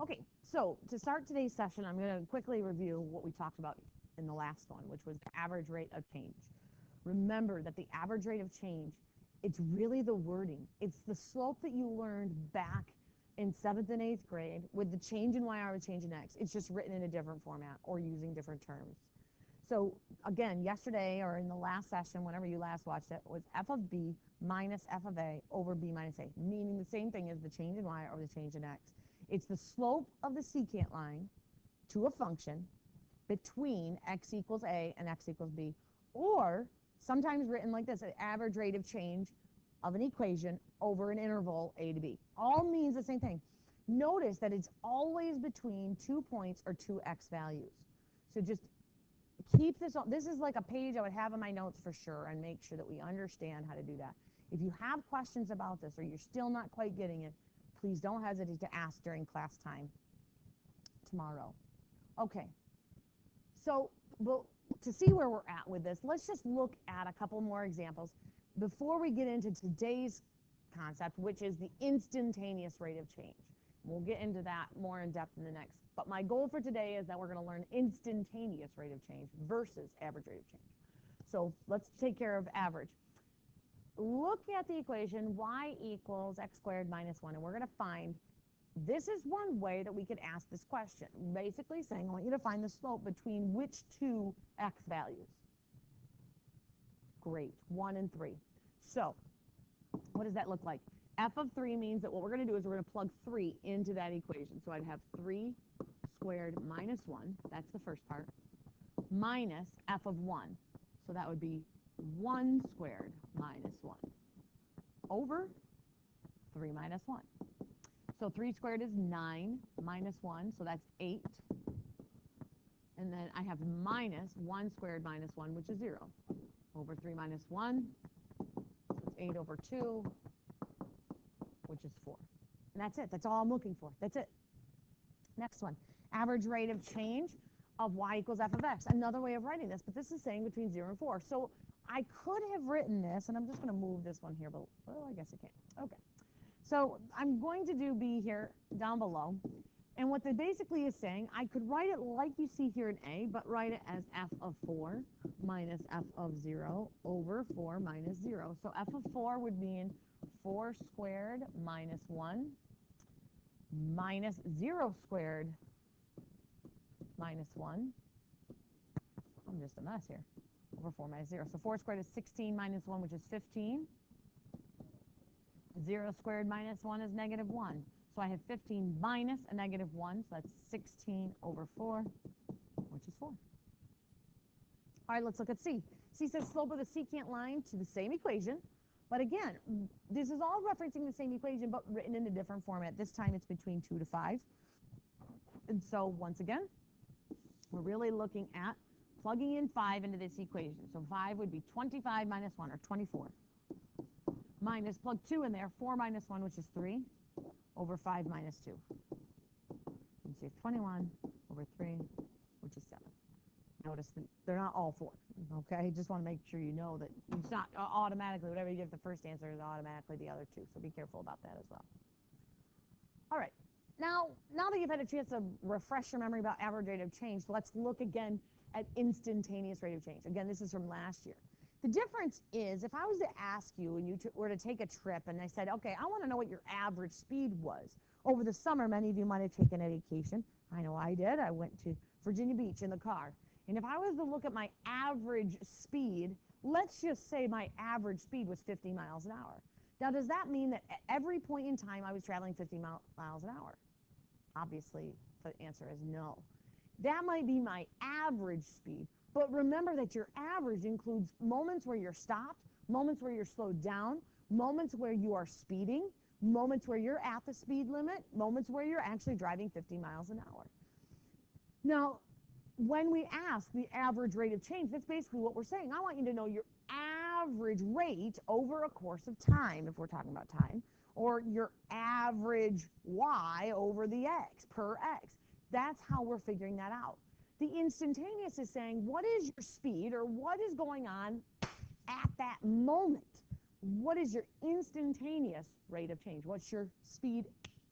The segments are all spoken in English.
Okay, so to start today's session, I'm going to quickly review what we talked about in the last one, which was the average rate of change. Remember that the average rate of change, it's really the wording. It's the slope that you learned back in 7th and 8th grade with the change in y over the change in x. It's just written in a different format or using different terms. So again, yesterday or in the last session, whenever you last watched it, was f of b minus f of a over b minus a, meaning the same thing as the change in y over the change in x. It's the slope of the secant line to a function between x equals a and x equals b, or sometimes written like this, an average rate of change of an equation over an interval a to b. All means the same thing. Notice that it's always between 2 points or 2x values. So just keep this on. This is like a page I would have in my notes for sure, and make sure that we understand how to do that. If you have questions about this or you're still not quite getting it, please don't hesitate to ask during class time tomorrow. Okay, so to see where we're at with this, let's just look at a couple more examples before we get into today's concept, which is the instantaneous rate of change. We'll get into that more in depth in the next. But my goal for today is that we're going to learn instantaneous rate of change versus average rate of change. So let's take care of average. Look at the equation y equals x squared minus 1, and we're going to find, this is one way that we could ask this question, basically saying I want you to find the slope between which two x values. Great, 1 and 3. So what does that look like? F of 3 means that what we're going to do is we're going to plug 3 into that equation. So I'd have 3 squared minus 1, that's the first part, minus f of 1. So that would be 1 squared minus 1 over 3 minus 1. So 3 squared is 9 minus 1, so that's 8. And then I have minus 1 squared minus 1, which is 0, over 3 minus 1, so it's 8 over 2, which is 4. And that's it. That's all I'm looking for. That's it. Next one, average rate of change of y equals f of x. Another way of writing this, but this is saying between 0 and 4. So I could have written this, and I'm just going to move this one here, but well, I guess I can't. Okay. So I'm going to do b here down below. And what that basically is saying, I could write it like you see here in a, but write it as f of 4 minus f of 0 over 4 minus 0. So f of 4 would mean 4 squared minus 1 minus 0 squared minus 1. I'm just a mess here. Over 4 minus 0. So 4 squared is 16 minus 1, which is 15. 0 squared minus 1 is negative 1. So I have 15 minus a negative 1, so that's 16 over 4, which is 4. All right, let's look at C. C says slope of the secant line to the same equation. But again, this is all referencing the same equation, but written in a different format. This time it's between 2 to 5. And so once again, we're really looking at plugging in 5 into this equation. So 5 would be 25 minus 1, or 24. Minus, plug 2 in there, 4 minus 1, which is 3, over 5 minus 2. You see 21 over 3, which is 7. Notice that they're not all 4, okay? Just want to make sure you know that it's not automatically, whatever you give the first answer is automatically the other two, so be careful about that as well. All right, now that you've had a chance to refresh your memory about average rate of change, let's look again at instantaneous rate of change. Again, this is from last year. The difference is, if I was to ask you and you were to take a trip and I said, okay, I want to know what your average speed was. Over the summer, many of you might have taken a vacation. I know I did. I went to Virginia Beach in the car. And if I was to look at my average speed, let's just say my average speed was 50 miles an hour. Now, does that mean that at every point in time I was traveling 50 miles an hour? Obviously, the answer is no. That might be my average speed. But remember that your average includes moments where you're stopped, moments where you're slowed down, moments where you are speeding, moments where you're at the speed limit, moments where you're actually driving 50 miles an hour. Now, when we ask the average rate of change, that's basically what we're saying. I want you to know your average rate over a course of time, if we're talking about time, or your average y over the x, per x. That's how we're figuring that out. The instantaneous is saying, what is your speed, or what is going on at that moment? What is your instantaneous rate of change? What's your speed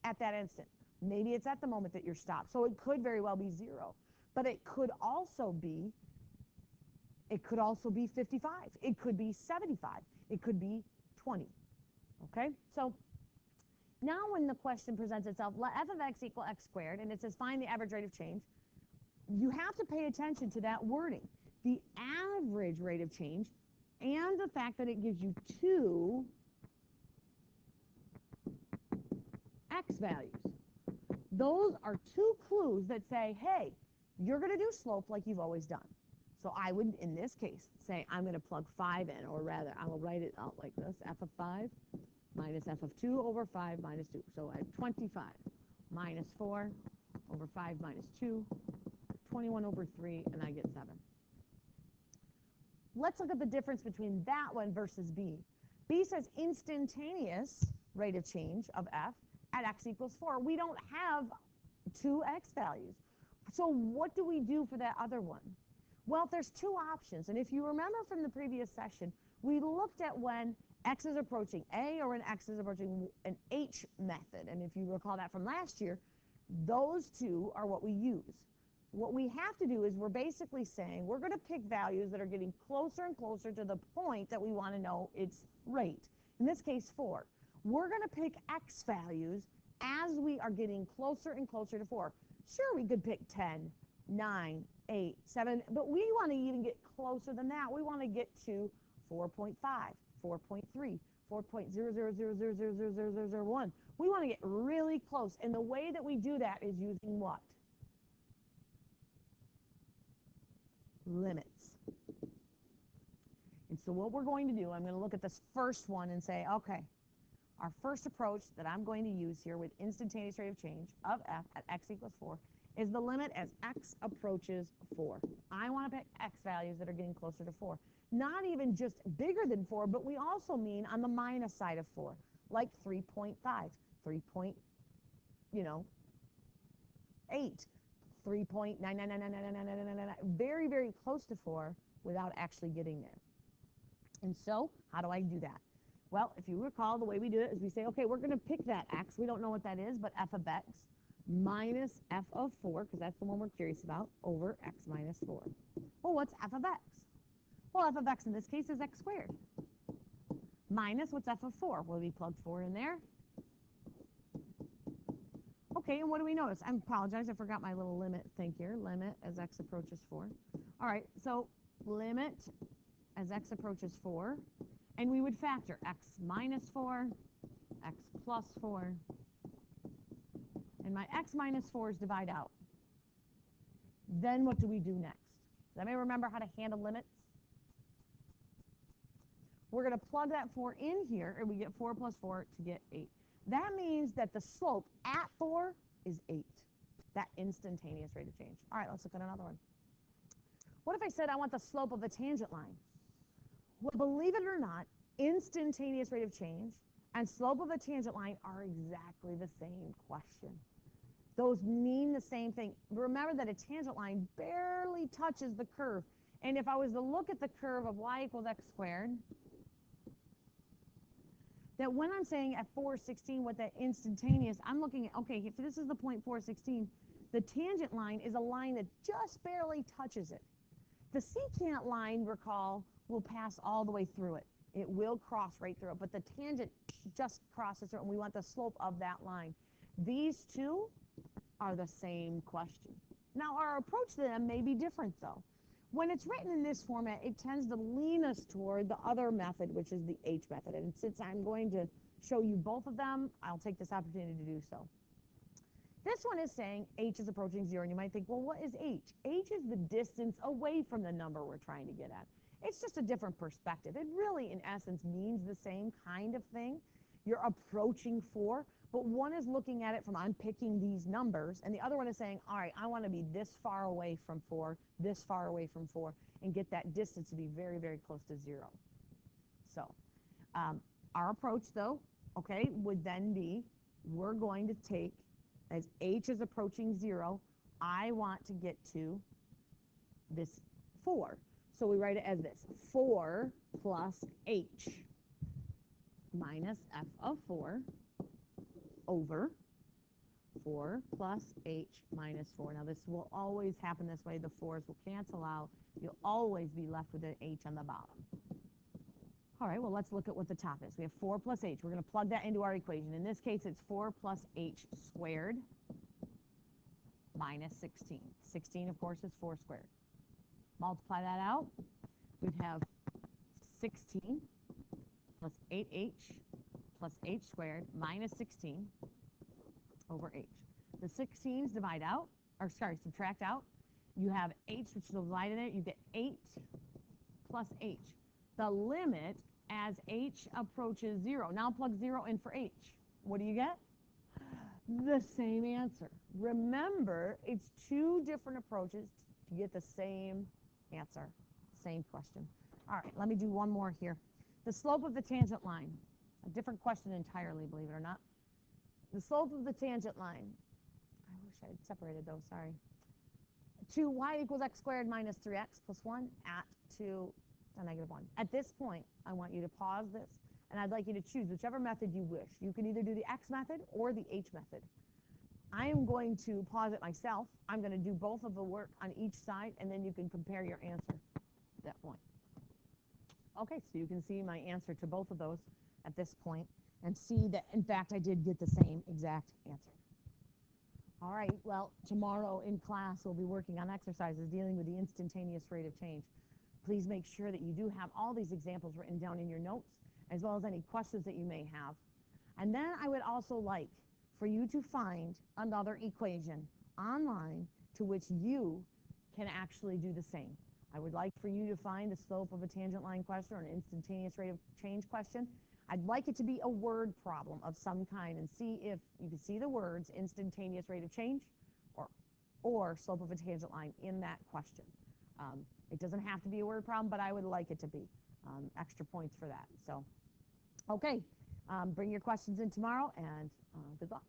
at that instant? Maybe it's at the moment that you're stopped. So it could very well be 0. But it could also be 55. It could be 75. It could be 20. Okay? So now when the question presents itself, let f of x equal x squared, and it says find the average rate of change, you have to pay attention to that wording. The average rate of change and the fact that it gives you 2 x values. Those are 2 clues that say, hey, you're going to do slope like you've always done. So I would, in this case, say I'm going to plug 5 in, or rather, I will write it out like this, f of 5 minus f of 2 over 5 minus 2. So I have 25 minus 4 over 5 minus 2, 21 over 3, and I get 7. Let's look at the difference between that one versus B. B says instantaneous rate of change of f at x equals 4. We don't have 2 x values. So what do we do for that other one? Well, there's 2 options. And if you remember from the previous session, we looked at when x is approaching a or when x is approaching an h method. And if you recall that from last year, those 2 are what we use. What we have to do is we're basically saying we're going to pick values that are getting closer and closer to the point that we want to know its rate. In this case, 4. We're going to pick x values as we are getting closer and closer to 4. Sure, we could pick 10, 9, 8, 7, but we want to even get closer than that. We want to get to 4.5, 4.3, 4.000000001. We want to get really close, and the way that we do that is using what? Limits. And so what we're going to do, I'm going to look at this first one and say, okay, our first approach that I'm going to use here with instantaneous rate of change of f at x equals 4 is the limit as x approaches 4. I want to pick x values that are getting closer to 4. Not even just bigger than 4, but we also mean on the minus side of 4, like 3.5, 3.8, 3.999999999, very, very close to 4 without actually getting there. And so, how do I do that? Well, if you recall, the way we do it is we say, okay, we're going to pick that x. We don't know what that is, but f of x minus f of 4, because that's the one we're curious about, over x minus 4. Well, what's f of x? Well, f of x in this case is x squared. Minus, what's f of 4? Well, we plug 4 in there. Okay, and what do we notice? I apologize, I forgot my little limit thing here. Limit as x approaches 4. All right, so limit as x approaches 4. And we would factor x minus 4, x plus 4. And my x minus 4s divide out. Then what do we do next? Does anybody remember how to handle limits? We're going to plug that 4 in here, and we get 4 plus 4 to get 8. That means that the slope at 4 is 8. That instantaneous rate of change. All right, let's look at another one. What if I said I want the slope of a tangent line? Well, believe it or not, instantaneous rate of change and slope of a tangent line are exactly the same question. Those mean the same thing. Remember that a tangent line barely touches the curve. And if I was to look at the curve of y equals x squared, that when I'm saying at 416 what that instantaneous, I'm looking at, okay, if this is the point 416, the tangent line is a line that just barely touches it. The secant line, recall, will pass all the way through it. It will cross right through it, but the tangent just crosses through it, and we want the slope of that line. These two are the same question. Now, our approach to them may be different, though. When it's written in this format, it tends to lean us toward the other method, which is the H method. And since I'm going to show you both of them, I'll take this opportunity to do so. This one is saying H is approaching 0, and you might think, well, what is H? H is the distance away from the number we're trying to get at. It's just a different perspective. It really, in essence, means the same kind of thing. You're approaching 4, but one is looking at it from I'm picking these numbers, and the other one is saying, all right, I want to be this far away from 4, this far away from 4, and get that distance to be very, very close to 0. So our approach, though, okay, would then be we're going to take, as H is approaching 0, I want to get to this 4. So we write it as this, 4 plus H minus f of 4 over 4 plus h minus 4. Now, this will always happen this way. The 4's will cancel out. You'll always be left with an h on the bottom. All right, well, let's look at what the top is. We have 4 plus h. We're going to plug that into our equation. In this case, it's 4 plus h squared minus 16. 16, of course, is 4 squared. Multiply that out. We'd have 16 plus 8h plus h squared minus 16 over h. The 16s divide out, or sorry, subtract out. You have h, which is divided in it. You get 8 plus h. The limit as h approaches 0. Now plug 0 in for h. What do you get? The same answer. Remember, it's two different approaches to get the same answer, same question. All right, let me do one more here. The slope of the tangent line. A different question entirely, believe it or not. The slope of the tangent line. I wish I had separated those, sorry. To y equals x squared minus 3x plus 1 at 2 to negative 1. At this point, I want you to pause this, and I'd like you to choose whichever method you wish. You can either do the x method or the h method. I am going to pause it myself. I'm going to do both of the work on each side, and then you can compare your answer at that point. Okay, so you can see my answer to both of those at this point and see that, in fact, I did get the same exact answer. All right, well, tomorrow in class, we'll be working on exercises dealing with the instantaneous rate of change. Please make sure that you do have all these examples written down in your notes, as well as any questions that you may have. And then I would also like for you to find another equation online to which you can actually do the same. I would like for you to find the slope of a tangent line question or an instantaneous rate of change question. I'd like it to be a word problem of some kind, and see if you can see the words instantaneous rate of change or slope of a tangent line in that question. It doesn't have to be a word problem, but I would like it to be. Extra points for that. So, okay, bring your questions in tomorrow, and good luck.